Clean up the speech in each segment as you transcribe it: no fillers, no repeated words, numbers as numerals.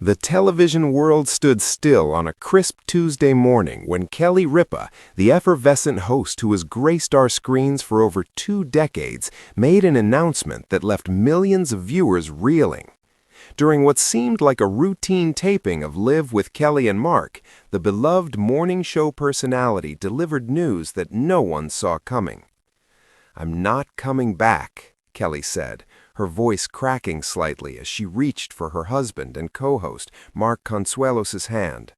The television world stood still on a crisp Tuesday morning when Kelly Ripa, the effervescent host who has graced our screens for over 2 decades, made an announcement that left millions of viewers reeling. During what seemed like a routine taping of Live with Kelly and Mark, the beloved morning show personality delivered news that no one saw coming. "I'm not coming back," Kelly said, her voice cracking slightly as she reached for her husband and co-host, Mark Consuelos's hand.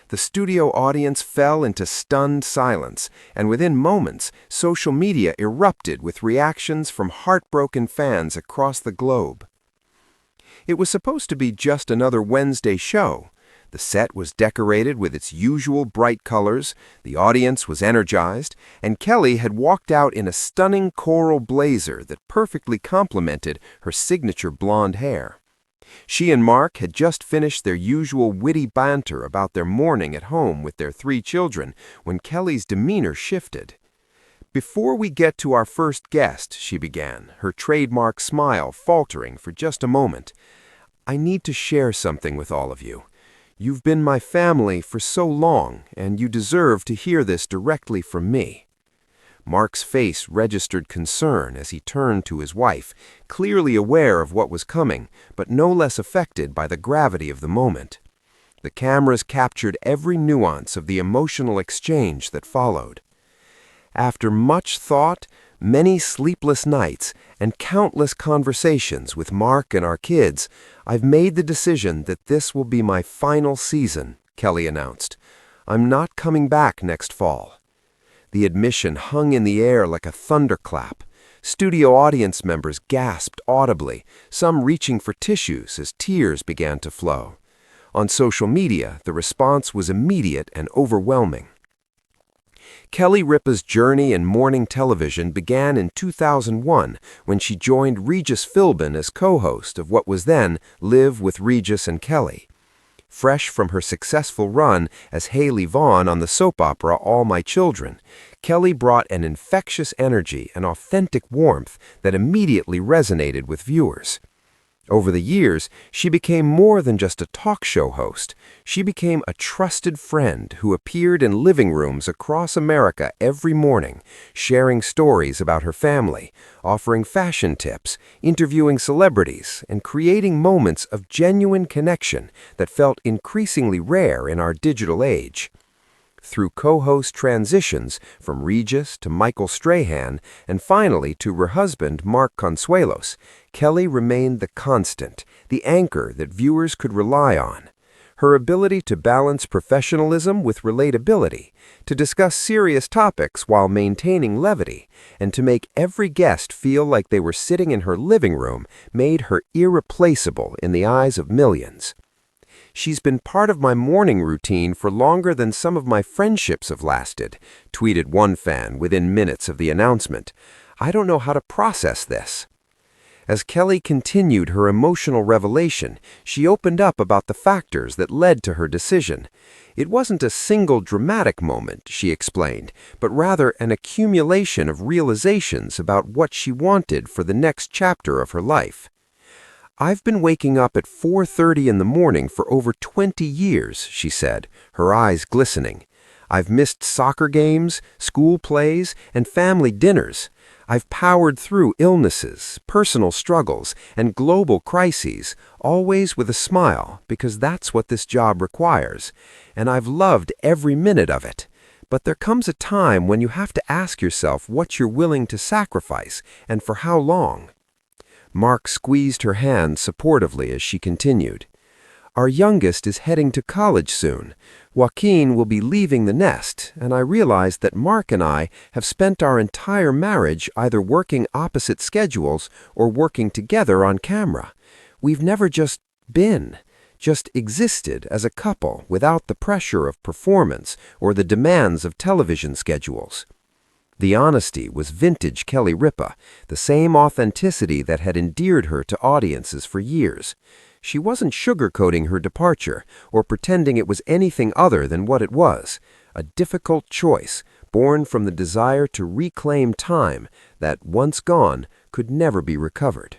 The studio audience fell into stunned silence, and within moments, social media erupted with reactions from heartbroken fans across the globe. It was supposed to be just another Wednesday show. The set was decorated with its usual bright colors, the audience was energized, and Kelly had walked out in a stunning coral blazer that perfectly complemented her signature blonde hair. She and Mark had just finished their usual witty banter about their morning at home with their 3 children when Kelly's demeanor shifted. "Before we get to our first guest," she began, her trademark smile faltering for just a moment, "I need to share something with all of you. You've been my family for so long, and you deserve to hear this directly from me." Mark's face registered concern as he turned to his wife, clearly aware of what was coming, but no less affected by the gravity of the moment. The cameras captured every nuance of the emotional exchange that followed. After much thought, many sleepless nights, and countless conversations with Mark and our kids, I've made the decision that this will be my final season, Kelly announced. "I'm not coming back next fall." The admission hung in the air like a thunderclap. Studio audience members gasped audibly, some reaching for tissues as tears began to flow. On social media, the response was immediate and overwhelming. Kelly Ripa's journey in morning television began in 2001 when she joined Regis Philbin as co-host of what was then Live with Regis and Kelly. Fresh from her successful run as Haley Vaughn on the soap opera All My Children, Kelly brought an infectious energy and authentic warmth that immediately resonated with viewers. Over the years, she became more than just a talk show host. She became a trusted friend who appeared in living rooms across America every morning, sharing stories about her family, offering fashion tips, interviewing celebrities, and creating moments of genuine connection that felt increasingly rare in our digital age. Through co-host transitions from Regis to Michael Strahan and finally to her husband Mark Consuelos, Kelly remained the constant, the anchor that viewers could rely on. Her ability to balance professionalism with relatability, to discuss serious topics while maintaining levity, and to make every guest feel like they were sitting in her living room made her irreplaceable in the eyes of millions. "She's been part of my morning routine for longer than some of my friendships have lasted," tweeted one fan within minutes of the announcement. "I don't know how to process this." As Kelly continued her emotional revelation, she opened up about the factors that led to her decision. It wasn't a single dramatic moment, she explained, but rather an accumulation of realizations about what she wanted for the next chapter of her life. "I've been waking up at 4:30 in the morning for over 20 years, she said, her eyes glistening. "I've missed soccer games, school plays, and family dinners. I've powered through illnesses, personal struggles, and global crises, always with a smile, because that's what this job requires. And I've loved every minute of it. But there comes a time when you have to ask yourself what you're willing to sacrifice, and for how long." Mark squeezed her hand supportively as she continued. "Our youngest is heading to college soon. Joaquin will be leaving the nest, and I realize that Mark and I have spent our entire marriage either working opposite schedules or working together on camera. We've never just existed as a couple without the pressure of performance or the demands of television schedules." The honesty was vintage Kelly Ripa, the same authenticity that had endeared her to audiences for years. She wasn't sugarcoating her departure or pretending it was anything other than what it was, a difficult choice born from the desire to reclaim time that, once gone, could never be recovered.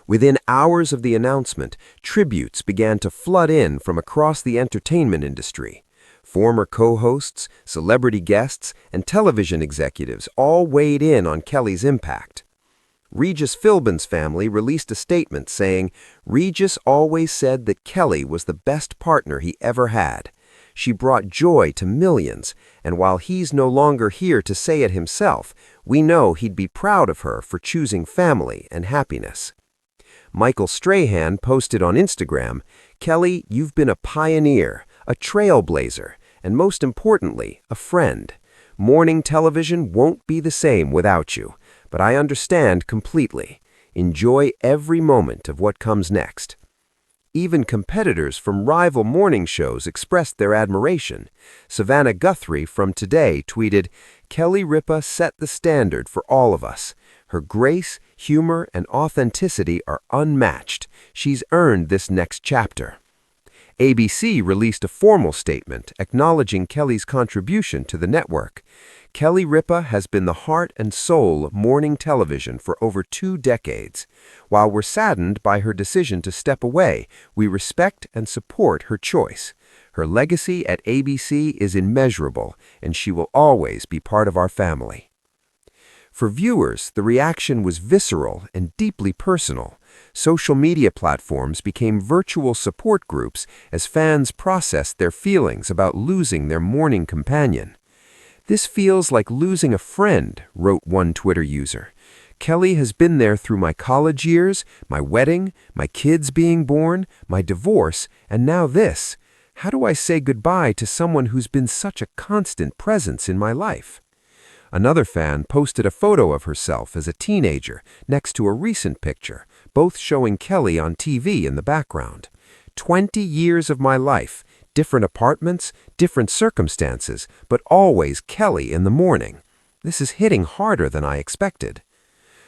Within hours of the announcement, tributes began to flood in from across the entertainment industry. Former co-hosts, celebrity guests, and television executives all weighed in on Kelly's impact. Regis Philbin's family released a statement saying, "Regis always said that Kelly was the best partner he ever had. She brought joy to millions, and while he's no longer here to say it himself, we know he'd be proud of her for choosing family and happiness." Michael Strahan posted on Instagram, "Kelly, you've been a pioneer, a trailblazer, and most importantly, a friend. Morning television won't be the same without you, but I understand completely. Enjoy every moment of what comes next." Even competitors from rival morning shows expressed their admiration. Savannah Guthrie from Today tweeted, "Kelly Ripa set the standard for all of us. Her grace, humor, and authenticity are unmatched. She's earned this next chapter." ABC released a formal statement acknowledging Kelly's contribution to the network. "Kelly Ripa has been the heart and soul of morning television for over 2 decades. While we're saddened by her decision to step away, we respect and support her choice. Her legacy at ABC is immeasurable, and she will always be part of our family." For viewers, the reaction was visceral and deeply personal. Social media platforms became virtual support groups as fans processed their feelings about losing their morning companion. "This feels like losing a friend," wrote one Twitter user. "Kelly has been there through my college years, my wedding, my kids being born, my divorce, and now this. How do I say goodbye to someone who's been such a constant presence in my life?" Another fan posted a photo of herself as a teenager next to a recent picture, both showing Kelly on TV in the background. 20 years of my life, different apartments, different circumstances, but always Kelly in the morning. This is hitting harder than I expected.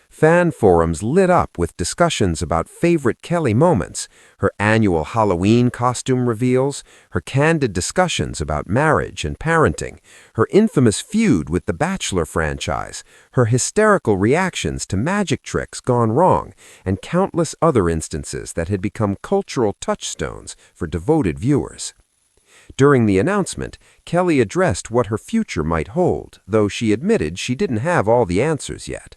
Fan forums lit up with discussions about favorite Kelly moments, her annual Halloween costume reveals, her candid discussions about marriage and parenting, her infamous feud with the Bachelor franchise, her hysterical reactions to magic tricks gone wrong, and countless other instances that had become cultural touchstones for devoted viewers. During the announcement, Kelly addressed what her future might hold, though she admitted she didn't have all the answers yet.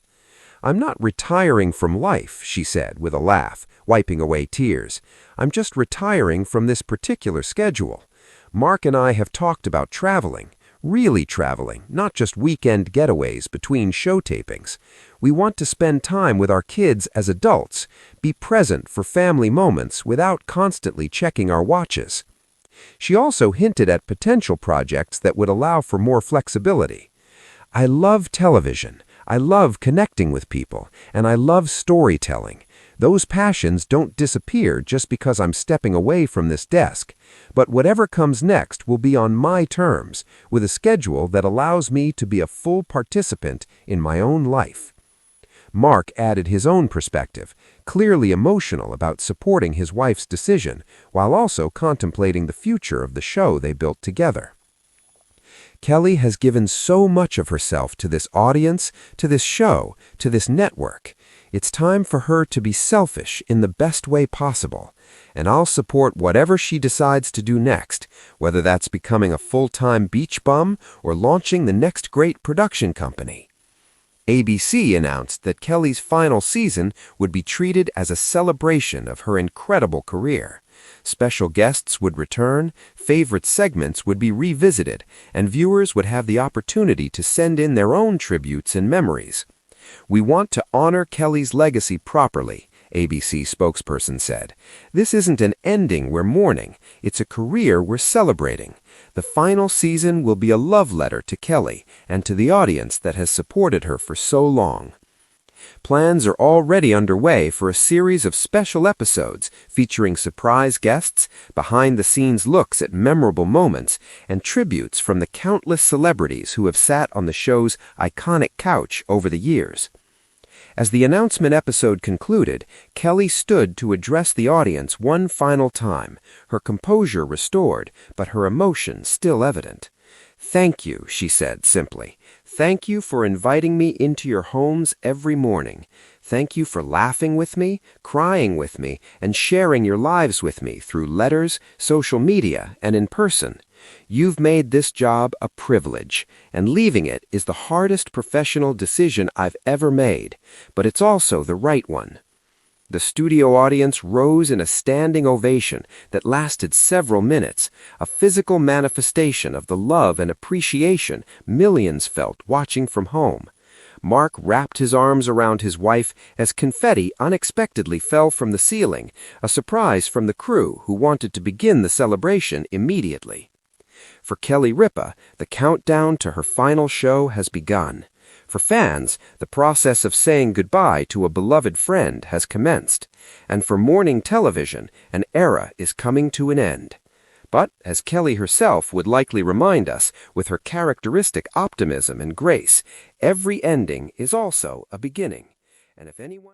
"I'm not retiring from life," she said with a laugh, wiping away tears. "I'm just retiring from this particular schedule. Mark and I have talked about traveling, really traveling, not just weekend getaways between show tapings. We want to spend time with our kids as adults, be present for family moments without constantly checking our watches." She also hinted at potential projects that would allow for more flexibility. "I love television. I love connecting with people, and I love storytelling. Those passions don't disappear just because I'm stepping away from this desk. But whatever comes next will be on my terms, with a schedule that allows me to be a full participant in my own life." Mark added his own perspective, clearly emotional about supporting his wife's decision, while also contemplating the future of the show they built together. "Kelly has given so much of herself to this audience, to this show, to this network. It's time for her to be selfish in the best way possible, and I'll support whatever she decides to do next, whether that's becoming a full-time beach bum or launching the next great production company." ABC announced that Kelly's final season would be treated as a celebration of her incredible career. Special guests would return, favorite segments would be revisited, and viewers would have the opportunity to send in their own tributes and memories. "We want to honor Kelly's legacy properly," ABC spokesperson said. "This isn't an ending we're mourning, it's a career we're celebrating. The final season will be a love letter to Kelly and to the audience that has supported her for so long." Plans are already underway for a series of special episodes featuring surprise guests, behind-the-scenes looks at memorable moments, and tributes from the countless celebrities who have sat on the show's iconic couch over the years. As the announcement episode concluded, Kelly stood to address the audience one final time, her composure restored, but her emotion still evident. "Thank you," she said simply. "Thank you for inviting me into your homes every morning. Thank you for laughing with me, crying with me, and sharing your lives with me through letters, social media, and in person. You've made this job a privilege, and leaving it is the hardest professional decision I've ever made, but it's also the right one." The studio audience rose in a standing ovation that lasted several minutes, a physical manifestation of the love and appreciation millions felt watching from home. Mark wrapped his arms around his wife as confetti unexpectedly fell from the ceiling, a surprise from the crew who wanted to begin the celebration immediately. For Kelly Ripa, the countdown to her final show has begun. For fans, the process of saying goodbye to a beloved friend has commenced. And for morning television, an era is coming to an end. But, as Kelly herself would likely remind us, with her characteristic optimism and grace, every ending is also a beginning. And if anyone